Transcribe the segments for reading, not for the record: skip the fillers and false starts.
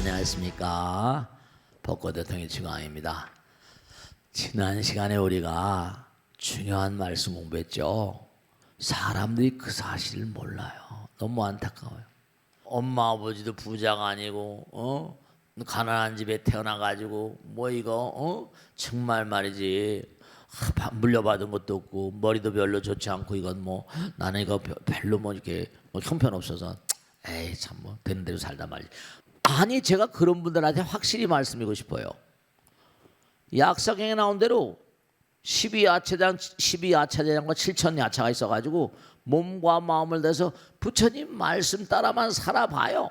안녕하십니까. 벚꽃 대통령 지광입니다. 지난 시간에 우리가 중요한 말씀 공부했죠. 사람들이 그 사실을 몰라요. 너무 안타까워요. 엄마 아버지도 부자가 아니고 가난한 집에 태어나가지고 뭐 이거 정말 말이지 물려받은 것도 없고 머리도 별로 좋지 않고 이건 뭐 나는 이거 별로 뭐 이렇게 뭐 형편없어서 에이 참 뭐 되는 대로 살다 말이지. 아니 제가 그런 분들한테 확실히 말씀드리고 싶어요. 약사경에 나온 대로 12야차대장과 7천야차가 있어가지고 몸과 마음을 대서 부처님 말씀 따라만 살아봐요.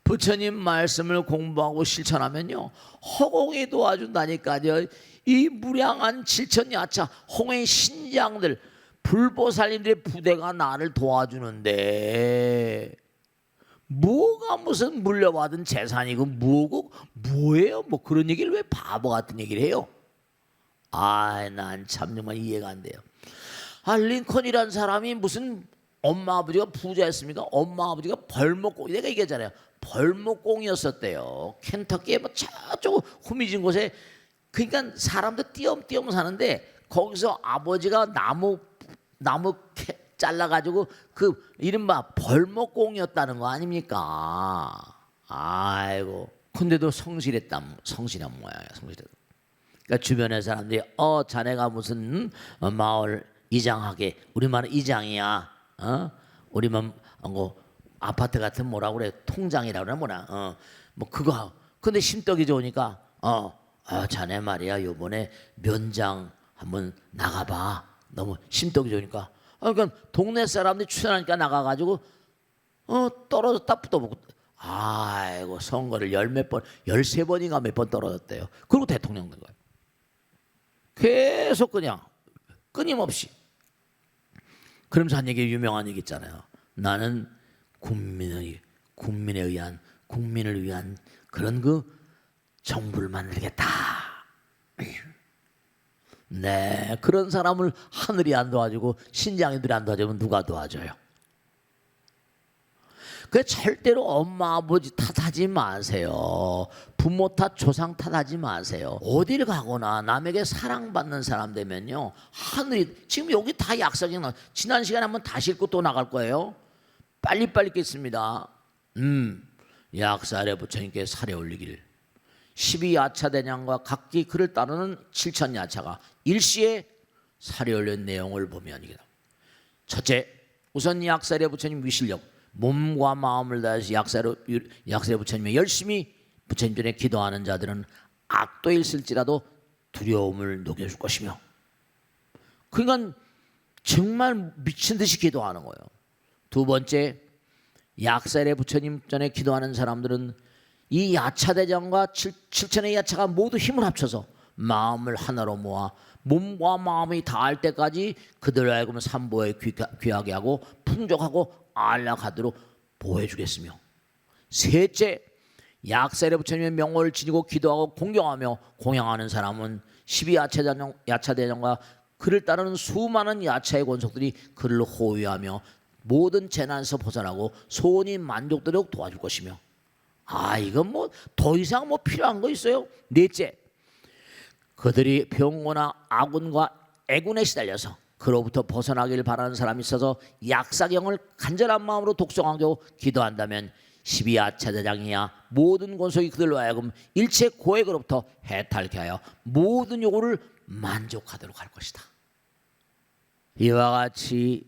부처님 말씀을 공부하고 실천하면요 허공이 도와준다니까요. 이 무량한 7천야차 홍의 신장들 불보살님들의 부대가 나를 도와주는데 뭐가 무슨 물려받은 재산이고 뭐예요? 뭐 그런 얘기를 왜 바보 같은 얘기를 해요? 난 참 정말 이해가 안 돼요. 링컨이란 사람이 무슨 엄마 아버지가 부자였습니까? 엄마 아버지가 벌목공, 내가 얘기했잖아요. 벌목공이었었대요. 켄터키에 뭐 저쪽 후미진 곳에. 그러니까 사람도 띄엄띄엄 사는데 거기서 아버지가 나무 잘라가지고 그 이른바 벌목공이었다는 거 아닙니까? 아이고. 근데도 성실한 모양이야. 성실해도. 그러니까 주변의 사람들이 자네가 무슨 마을 이장하게, 우리 마을은 이장이야. 우리만 뭐 아파트 같은 뭐라고 그래, 통장이라고 그래 뭐라. 뭐 그거. 근데 심떡이 좋으니까 자네 말이야 요번에 면장 한번 나가봐. 너무 심떡이 좋으니까. 그러니까 동네 사람들이 추천하니까 나가가지고 떨어졌다 붙어보고. 아이고 선거를 열몇 번, 13번인가 몇 번 떨어졌대요. 그리고 대통령 된 거예요. 계속 그냥 끊임없이. 그러면서 한 얘기, 유명한 얘기 있잖아요. 나는 국민을 위한 그런 그 정부를 만들겠다. 네, 그런 사람을 하늘이 안 도와주고 신장이들이 안 도와주면 누가 도와줘요? 그 절대로 엄마 아버지 탓하지 마세요. 부모 탓, 조상 탓하지 마세요. 어딜 가거나 남에게 사랑받는 사람 되면요 하늘이, 지금 여기 다 약사경 나. 지난 시간에 한번 다시 읽고 또 나갈 거예요. 빨리빨리 읽겠습니다. 약사래 부처님께 살에 올리길 12야차대장과 각기 그를 따르는 7천야차가 일시에 살에 올린 내용을 보면 이게 첫째, 우선 약사래 부처님 위실력, 몸과 마음을 다해서 약사래 부처님의 열심히 부처님 전에 기도하는 자들은 악도 있을지라도 두려움을 녹여줄 것이며, 그러니까 정말 미친 듯이 기도하는 거예요. 두 번째, 약사래 부처님 전에 기도하는 사람들은 이 야차대장과 7천의 야차가 모두 힘을 합쳐서 마음을 하나로 모아 몸과 마음이 닿을 때까지 그들을 하여금 삼보에 귀하게 하고 풍족하고 안락하도록 보호해주겠으며, 셋째, 약사래 부처님의 명호를 지니고 기도하고 공경하며 공양하는 사람은 12야차대장과 그를 따르는 수많은 야차의 권속들이 그를 호위하며 모든 재난에서 벗어나고 소원이 만족되도록 도와줄 것이며, 이건 뭐 더 이상 뭐 필요한 거 있어요? 넷째, 그들이 병고나 아군과 애군에 시달려서 그로부터 벗어나기를 바라는 사람이 있어서 약사경을 간절한 마음으로 독송하고 기도한다면 12야차대장이야 모든 권속이 그들로 하여금 일체 고액으로부터 해탈케 하여 모든 요구를 만족하도록 할 것이다. 이와 같이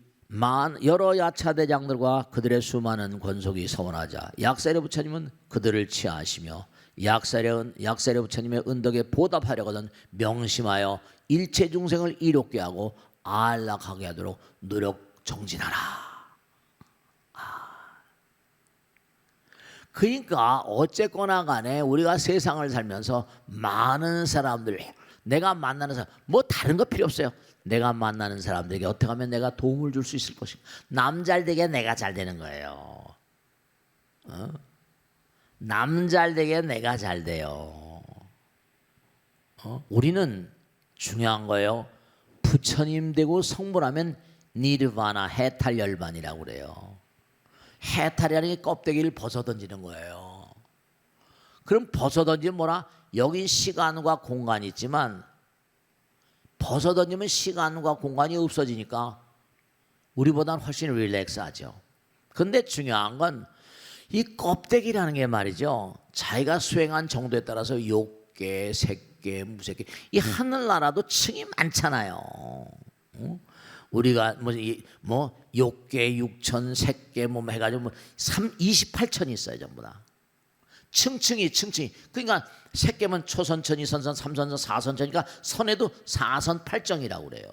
여러 야차대장들과 그들의 수많은 권속이 서원하자 약사래 부처님은 그들을 치하하시며 약사래 부처님의 은덕에 보답하려거든 명심하여 일체 중생을 이롭게 하고 안락하게 하도록 노력 정진하라. 그러니까 어쨌거나 간에 우리가 세상을 살면서 많은 사람들, 내가 만나는 사람, 뭐 다른 거 필요 없어요. 내가 만나는 사람들에게 어떻게 하면 내가 도움을 줄 수 있을 것인가. 남 잘 되게 내가 잘 되는 거예요. 남 잘 되게 내가 잘 돼요. 우리는 중요한 거예요. 부처님 되고 성불하면 니르바나 해탈 열반이라고 그래요. 해탈이라는 게 껍데기를 벗어 던지는 거예요. 그럼 벗어 던지면 뭐라? 여긴 시간과 공간이 있지만 벗어 던지면 시간과 공간이 없어지니까 우리보다는 훨씬 릴렉스하죠. 근데 중요한 건 이 껍데기라는 게 말이죠. 자기가 수행한 정도에 따라서 욕계, 색계, 무색계, 이 하늘나라도 층이 많잖아요. 우리가 뭐 욕계, 육천, 색계 뭐 해가지고 뭐 28천이 있어요, 전부 다. 층층이. 그러니까 색계면 초선천, 2선천, 3선천, 4선천이니까 선에도 4선 8정이라고 그래요.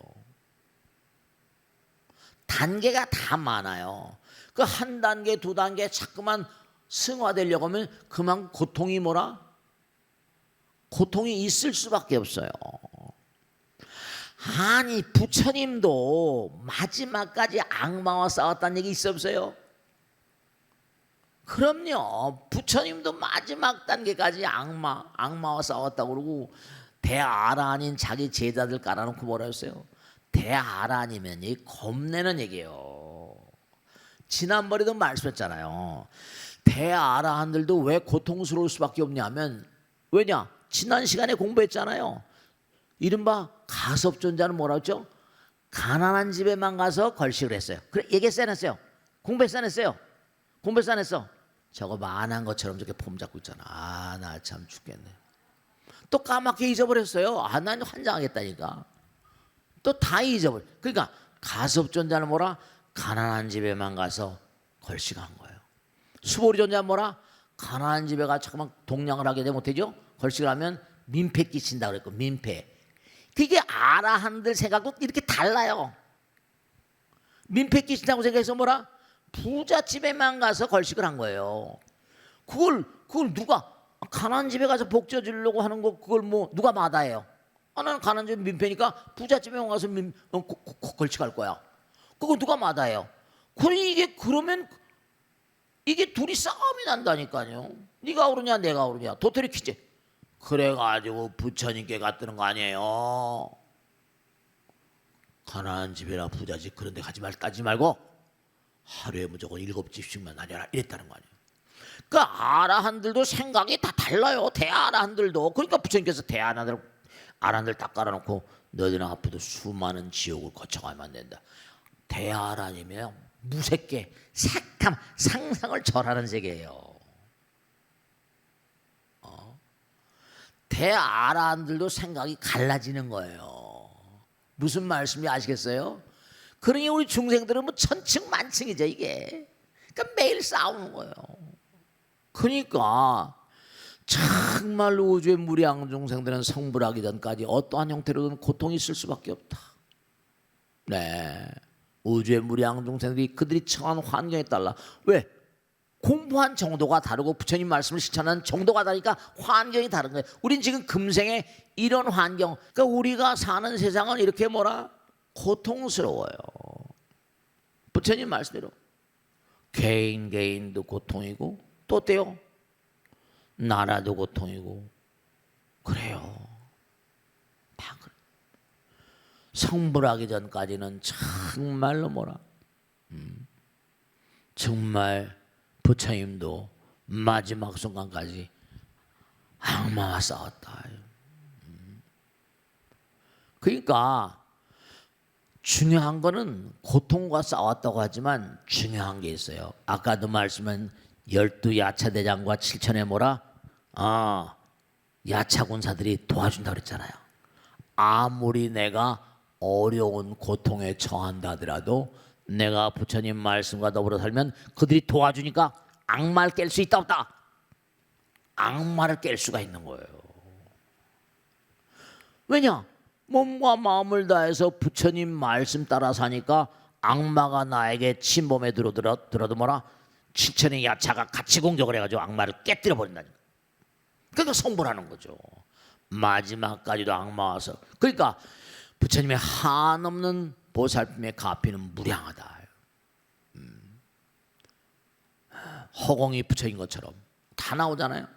단계가 다 많아요. 그 한 단계, 두 단계 자꾸만 승화되려고 하면 그만 고통이 뭐라? 고통이 있을 수밖에 없어요. 아니 부처님도 마지막까지 악마와 싸웠다는 얘기 있어 없어요? 그럼요. 부처님도 마지막 단계까지 악마와 싸웠다고 그러고 대아라한인 자기 제자들 깔아놓고 뭐라 했어요? 대아라한이면 겁내는 얘기예요. 지난번에도 말씀했잖아요. 대아라한들도 왜 고통스러울 수밖에 없냐면 왜냐? 지난 시간에 공부했잖아요. 이른바 가섭존자는 뭐라 했죠? 가난한 집에만 가서 걸식을 했어요. 그래 얘기했어요 안 했어요? 공부했어요 안 했어요? 공부했어 안 했어? 저거 만한 것처럼 저렇게 폼 잡고 있잖아. 아 나 참 죽겠네. 또 까맣게 잊어버렸어요. 아 난 환장하겠다니까. 또 다 잊어버려. 그러니까 가섭존자는 뭐라? 가난한 집에만 가서 걸식한 거예요. 수보리존자는 뭐라? 가난한 집에 가서 잠깐만 동냥을 하게 되면 어때죠? 걸식을 하면 민폐 끼친다 그랬고 민폐. 그게 아라한들 생각도 이렇게 달라요. 민폐 끼친다고 생각해서 뭐라? 부잣집에만 가서 걸식을 한 거예요. 그걸 누가 가난한 집에 가서 복져 주려고 하는 거 그걸 뭐 누가 마다해요? 나는 가난한 집에 민폐니까 부잣집에 가서 걸식할 거야. 그거 누가 마다해요? 그러면 이게 둘이 싸움이 난다니까요. 네가 오르냐 내가 오르냐 도토리 퀴즈. 그래가지고 부처님께 갔다는 거 아니에요. 가난한 집이나 부잣집 그런 데 가지 말고 하루에 무조건 7집씩만 다녀라 이랬다는 거 아니에요. 그 아라한들도 생각이 다 달라요. 대아라한들도. 그러니까 부처님께서 아라한들 딱 깔아놓고 너희는 앞으로도 수많은 지옥을 거쳐가면 안 된다. 대아라니면 무색계, 색감, 상상을 절하는 세계예요. 대아라한들도 생각이 갈라지는 거예요. 무슨 말씀인지 아시겠어요? 그러니 우리 중생들은 뭐 천층만층이죠 이게. 그러니까 매일 싸우는 거예요. 그러니까 정말로 우주의 무량 중생들은 성불하기 전까지 어떠한 형태로든 고통이 있을 수밖에 없다. 네, 우주의 무량 중생들이 그들이 처한 환경에 따라 왜? 공부한 정도가 다르고 부처님 말씀을 실천하는 정도가 다르니까 환경이 다른 거예요. 우린 지금 금생에 이런 환경, 그러니까 우리가 사는 세상은 이렇게 뭐라? 고통스러워요. 부처님 말씀대로 개인도 고통이고 또 어때요? 나라도 고통이고 그래요. 다 그래. 성불하기 전까지는 정말로 뭐라? 정말 부처님도 마지막 순간까지 악마와 싸웠다. 그러니까 중요한 거는 고통과 싸웠다고 하지만 중요한 게 있어요. 아까도 말씀은 12야차대장과 7천의 뭐라? 야차군사들이 도와준다 그랬잖아요. 아무리 내가 어려운 고통에 처한다 하더라도 내가 부처님 말씀과 더불어 살면 그들이 도와주니까 악마를 깰 수 있다 없다? 악마를 깰 수가 있는 거예요. 왜냐? 몸과 마음을 다해서 부처님 말씀 따라 사니까 악마가 나에게 침범에 들어도 뭐라? 7천의 야차가 같이 공격을 해가지고 악마를 깨뜨려 버린다니까. 그러니까 성불하는 거죠. 마지막까지도 악마 와서. 그러니까 부처님의 한없는 보살핌의 가피는 무량하다. 허공이 부처인 것처럼 다 나오잖아요.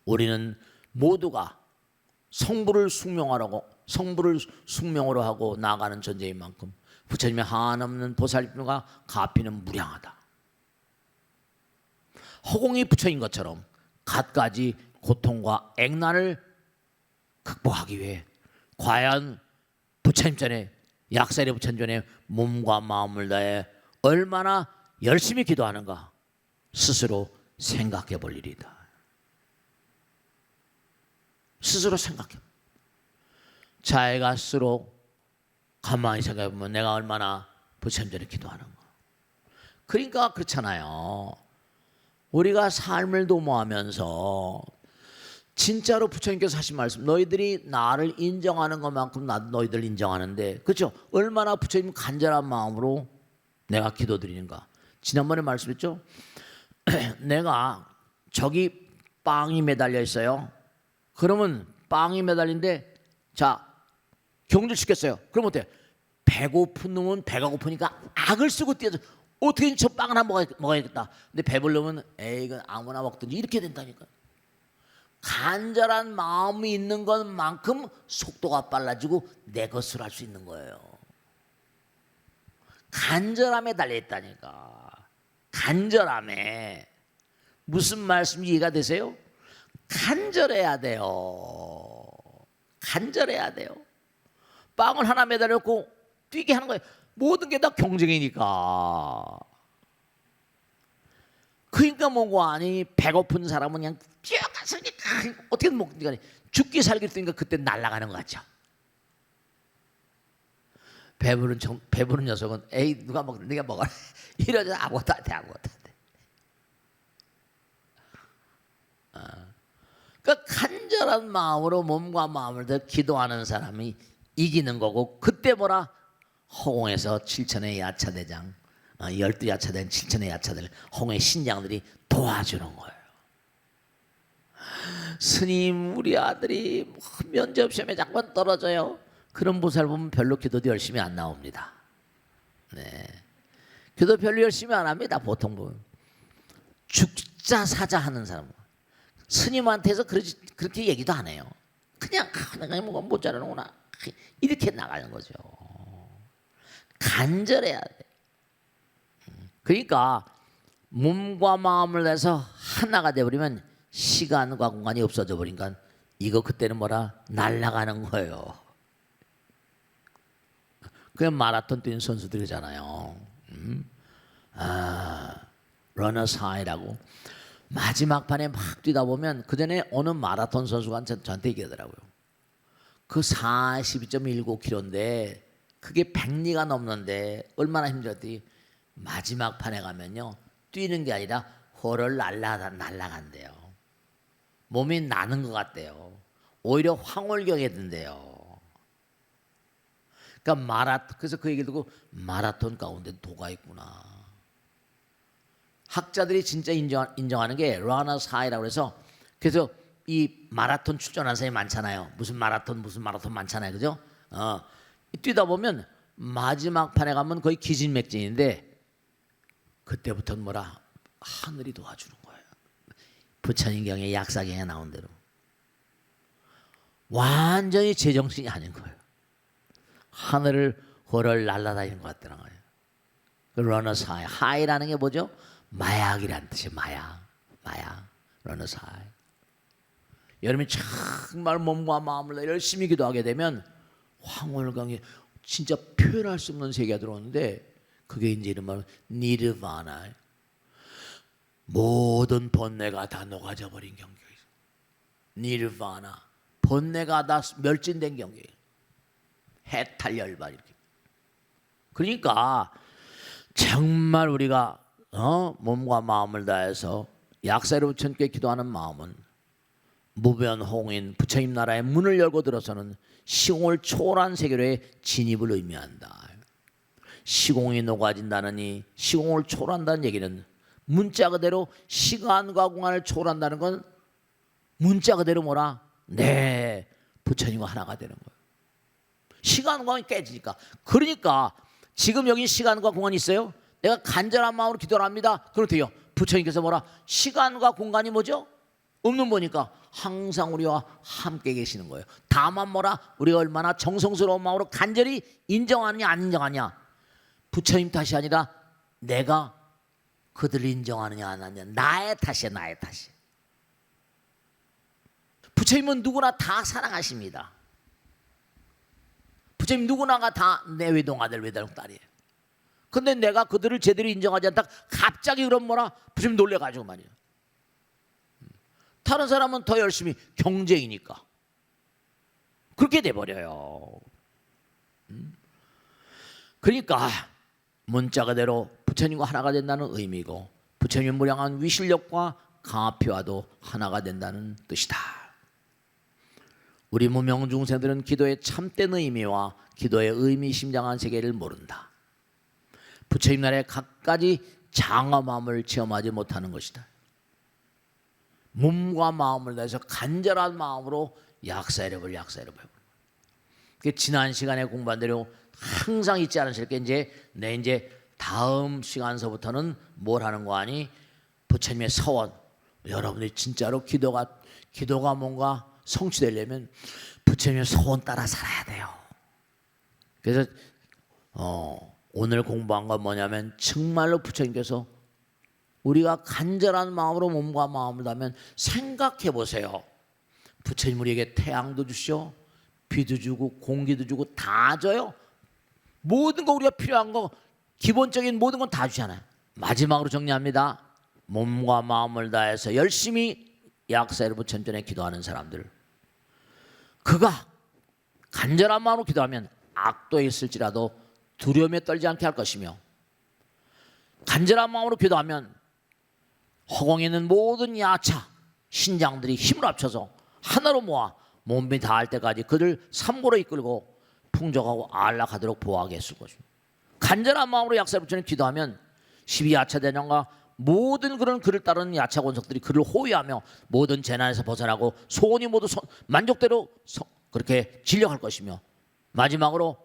우리는 모두가 성불을 숙명으로 하고 나아가는 존재인 만큼 부처님의 한없는 보살핌과 가피는 무량하다. 허공이 부처인 것처럼 갖가지 고통과 액난을 극복하기 위해 과연 부처님 전에 약사리 부처님 전에 몸과 마음을 다해 얼마나 열심히 기도하는가 스스로 생각해 볼 일이다. 스스로 생각해. 자기가 스스로 가만히 생각해 보면 내가 얼마나 부처님 전에 기도하는가. 그러니까 그렇잖아요. 우리가 삶을 도모하면서 진짜로 부처님께서 하신 말씀, 너희들이 나를 인정하는 것만큼 나도 너희들 인정하는데, 그렇죠? 얼마나 부처님 간절한 마음으로 내가 기도드리는가. 지난번에 말씀했죠? 내가 저기 빵이 매달려 있어요. 그러면 빵이 매달린데, 자, 경주를 시켰어요. 그럼 어때? 배고픈 놈은 배가 고프니까 악을 쓰고 뛰어서 어떻게든 저 빵을 하나 먹어야겠다. 근데 배부르면 에이 이건 아무나 먹든지 이렇게 된다니까. 간절한 마음이 있는 것만큼 속도가 빨라지고 내 것으로 할 수 있는 거예요. 간절함에 달려있다니까. 간절함에. 무슨 말씀인지 이해가 되세요? 간절해야 돼요. 간절해야 돼요. 빵을 하나 매달렸고 뛰게 하는 거예요. 모든 게 다 경쟁이니까. 그러니까 뭐고 아니 배고픈 사람은 그냥 뛰어가서 어떻게든 먹든가 죽기 살기 뜨니까 그때 날아가는 것 같죠. 배부른 녀석은 에이 누가 먹 네가 먹어라 이러자 아무것도 안 돼. 아무것도 안 돼. 그러니까 간절한 마음으로 몸과 마음을 더 기도하는 사람이 이기는 거고, 그때 뭐라 허공에서 7천의 야차대장 12야차된 7천의 야차들 홍의 신장들이 도와주는 거예요. 스님 우리 아들이 면접 시험에 자꾸 떨어져요. 그런 보살 보면 별로 기도도 열심히 안 나옵니다. 네, 기도 별로 열심히 안 합니다. 보통 보면 죽자 사자 하는 사람, 스님한테서 그렇게 얘기도 안 해요. 그냥 내가 뭐가 모자라는구나 이렇게 나가는 거죠. 간절해야 돼. 그러니까 몸과 마음을 내서 하나가 되어버리면 시간과 공간이 없어져 버리니까 이거 그때는 뭐라 날아가는 거예요. 그냥 마라톤 뛰는 선수들이잖아요. 러너스 하이라고 마지막 판에 막 뛰다 보면 그 전에 어느 마라톤 선수가 저한테 얘기하더라고요. 그 42.19km인데 그게 100리가 넘는데 얼마나 힘들었더니 마지막 판에 가면요 뛰는 게 아니라 호를 날아간대요. 몸이 나는 것 같대요. 오히려 황홀경에 든대요. 그러니까 그래서 그 얘기를 듣고 마라톤 가운데 도가 있구나. 학자들이 진짜 인정하는 게 러너스 하이라고 해서, 그래서 이 마라톤 출전하는 사람이 많잖아요. 무슨 마라톤 많잖아요, 그죠? 뛰다 보면 마지막 판에 가면 거의 기진맥진인데 그때부터는 뭐라 하늘이 도와주는 거예요. 부처님경에 약사경에 나온 대로 완전히 제정신이 아닌 거예요. 하늘을 호를 날아다니는 것 같더라는 거예요. 그 러너스 하이, 하이라는 게 뭐죠? 마약이란 뜻이에요. 마약. 러너스 하이. 여러분이 정말 몸과 마음을 열심히 기도하게 되면 황홀경에 진짜 표현할 수 없는 세계가 들어오는데, 그게 이제 이름은 니르바나, 모든 번뇌가 다 녹아져 버린 경계예요. 니르바나, 번뇌가 다 멸진된 경계예요. 해탈열반 이렇게. 그러니까 정말 우리가 몸과 마음을 다해서 약사리 부처님께 기도하는 마음은 무변홍인 부처님 나라의 문을 열고 들어서는 시공을 초월한 세계로의 진입을 의미한다. 시공이 녹아진다느니 시공을 초월한다는 얘기는 문자 그대로 시간과 공간을 초월한다는 건 문자 그대로 뭐라? 네, 부처님과 하나가 되는 거예요. 시간과 공간이 깨지니까. 그러니까 지금 여기 시간과 공간이 있어요. 내가 간절한 마음으로 기도를 합니다. 그렇대요. 부처님께서 뭐라? 시간과 공간이 뭐죠? 없는 거니까 항상 우리와 함께 계시는 거예요. 다만 뭐라? 우리가 얼마나 정성스러운 마음으로 간절히 인정하느냐 안 인정하냐. 부처님 탓이 아니라 내가 그들을 인정하느냐 안 하느냐 나의 탓이야, 나의 탓이. 부처님은 누구나 다 사랑하십니다. 부처님 누구나가 다 내 외동아들 외동딸이에요. 근데 내가 그들을 제대로 인정하지 않다 갑자기 그런 뭐라 부처님 놀래가지고 말이에요. 다른 사람은 더 열심히 경쟁이니까 그렇게 돼버려요. 그러니까 문자 그대로 부처님과 하나가 된다는 의미고 부처님의 무량한 위실력과 가표와도 하나가 된다는 뜻이다. 우리 무명 중생들은 기도의 참된 의미와 기도의 의미심장한 세계를 모른다. 부처님 나라의 갖가지 장엄함을 체험하지 못하는 것이다. 몸과 마음을 다해서 간절한 마음으로 약사여러분 지난 시간에 공부한 대로 항상 잊지 않으실 게 이제 다음 시간서부터는 뭘 하는 거 아니? 부처님의 서원. 여러분들이 진짜로 기도가 뭔가 성취되려면 부처님의 서원 따라 살아야 돼요. 그래서 오늘 공부한 건 뭐냐면 정말로 부처님께서 우리가 간절한 마음으로 몸과 마음을 다하면 생각해 보세요. 부처님 우리에게 태양도 주시오, 비도 주고 공기도 주고 다 줘요. 모든 거 우리가 필요한 거 기본적인 모든 건 다 주잖아요. 마지막으로 정리합니다. 몸과 마음을 다해서 열심히 약사를 부처님 전에 기도하는 사람들, 그가 간절한 마음으로 기도하면 악도에 있을지라도 두려움에 떨지 않게 할 것이며 간절한 마음으로 기도하면 허공에 있는 모든 야차 신장들이 힘을 합쳐서 하나로 모아 몸이 다할 때까지 그들 삼고로 이끌고 풍족하고 안락하도록 보호하게 했을 것입니다. 간절한 마음으로 약사를 부처님 기도하면 12야차 대장과 모든 그를 따르는 야차 권속들이 그를 호위하며 모든 재난에서 벗어나고 소원이 모두 만족대로 그렇게 진력할 것이며 마지막으로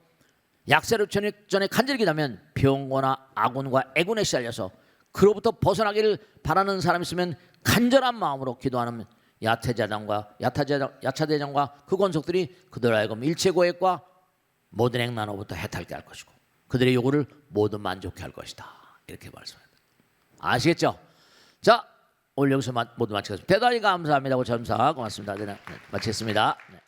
약사를 전에 간절히 기도하면 병고나 아군과 애군에 시달려서 그로부터 벗어나기를 바라는 사람이 있으면 간절한 마음으로 기도하는 야차대장과 그 권속들이 그들 하여금 일체고액과 모든 행난으로부터 해탈게 할 것이고 그들의 요구를 모두 만족해 할 것이다. 이렇게 말씀합니다. 아시겠죠? 자, 오늘 여기서 모두 마치겠습니다. 대단히 감사합니다. 고참사 고맙습니다. 네, 마치겠습니다. 네.